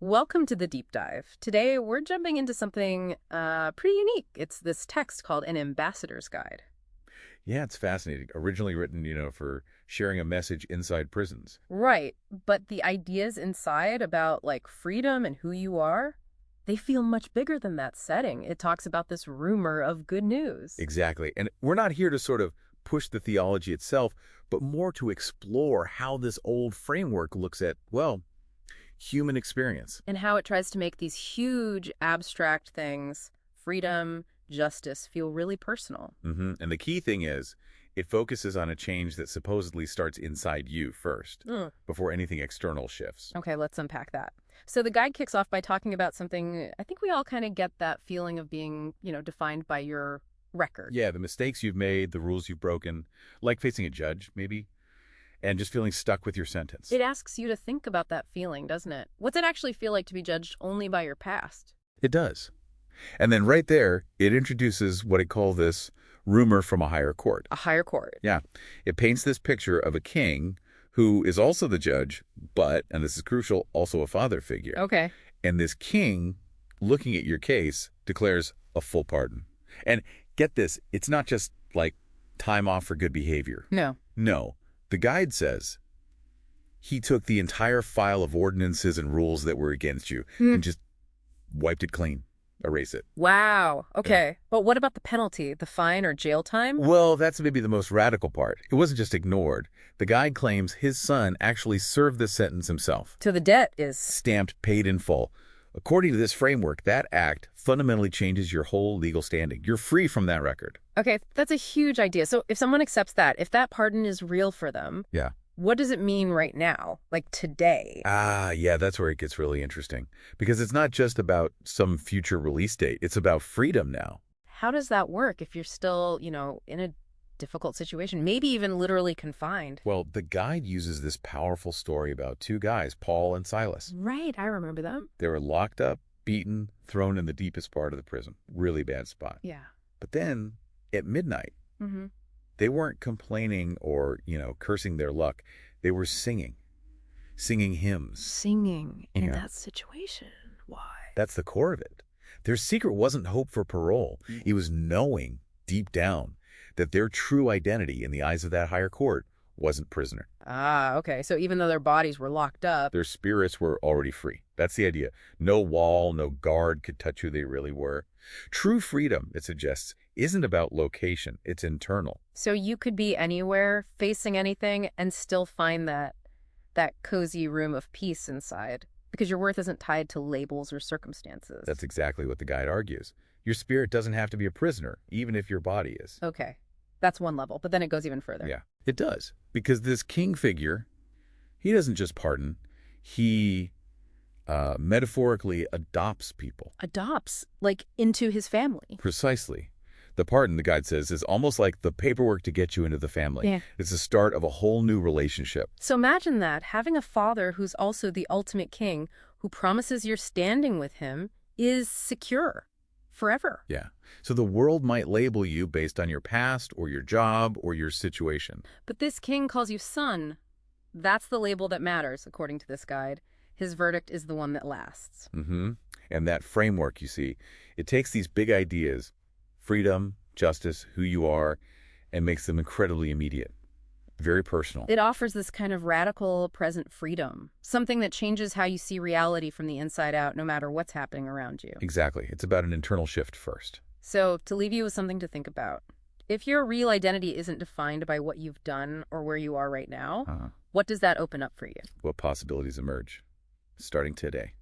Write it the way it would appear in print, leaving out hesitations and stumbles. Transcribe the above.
Welcome to the deep dive. Today, we're jumping into something pretty unique. It's this text called An Ambassador's Guide. Yeah, it's fascinating. Originally written, for sharing a message inside prisons. Right, but the ideas inside about like freedom and who you are, they feel much bigger than that setting. It talks about this rumor of good news. Exactly. And we're not here to sort of push the theology itself, but more to explore how this old framework looks at, well, human experience. And how it tries to make these huge abstract things, freedom, justice, feel really personal. And the key thing is, it focuses on a change that supposedly starts inside you first, before anything external shifts. Okay, let's unpack that. So the guide kicks off by talking about something I think we all kind of get that feeling of being, defined by your record. Yeah, the mistakes you've made, the rules you've broken, like facing a judge, maybe, and just feeling stuck with your sentence. It asks you to think about that feeling, doesn't it? What's it actually feel like to be judged only by your past? It does. And then right there, it introduces what it call this rumor from a higher court. A higher court. Yeah. It paints this picture of a king who is also the judge, but, and this is crucial, also a father figure. Okay. And this king, looking at your case, declares a full pardon. And get this, it's not just like time off for good behavior. No. No. The guide says he took the entire file of ordinances and rules that were against you and just wiped it clean. Erase it. Wow. Okay. But what about the penalty, the fine or jail time? Well, that's maybe the most radical part. It wasn't just ignored. The guide claims his son actually served the sentence himself. So the debt is... Stamped, paid in full. According to this framework, that act fundamentally changes your whole legal standing. You're free from that record. Okay, that's a huge idea. So if someone accepts that, if that pardon is real for them, Yeah. what does it mean right now? Like today? Yeah, that's where it gets really interesting. Because it's not just about some future release date. It's about freedom now. How does that work if you're still, in a difficult situation, maybe even literally confined? Well, the guide uses this powerful story about two guys, Paul and Silas. Right, I remember them. They were locked up, beaten, thrown in the deepest part of the prison. Really bad spot. Yeah. But then, at midnight, Mm-hmm. they weren't complaining or, cursing their luck. They were singing hymns. Singing in Yeah. that situation. Why? That's the core of it. Their secret wasn't hope for parole. It was knowing, deep down, that their true identity in the eyes of that higher court wasn't prisoner. Ah, okay. So even though their bodies were locked up... Their spirits were already free. That's the idea. No wall, no guard could touch who they really were. True freedom, it suggests, isn't about location. It's internal. So you could be anywhere, facing anything, and still find that cozy room of peace inside. Because your worth isn't tied to labels or circumstances. That's exactly what the guide argues. Your spirit doesn't have to be a prisoner, even if your body is. Okay. That's one level, but then it goes even further. Yeah, it does. Because this king figure, he doesn't just pardon. He metaphorically adopts people. Adopts, like, into his family. Precisely. The pardon, the guide says, is almost like the paperwork to get you into the family. Yeah. It's the start of a whole new relationship. So imagine that, having a father who's also the ultimate king, who promises you're standing with him, is secure. Forever. Yeah. So the world might label you based on your past or your job or your situation. But this king calls you son. That's the label that matters, according to this guide. His verdict is the one that lasts. And that framework, you see, it takes these big ideas, freedom, justice, who you are, and makes them incredibly immediate. Very personal. It offers this kind of radical present freedom, something that changes how you see reality from the inside out, no matter what's happening around you. Exactly. It's about an internal shift first. So, to leave you with something to think about, if your real identity isn't defined by what you've done or where you are right now, what does that open up for you? What possibilities emerge starting today?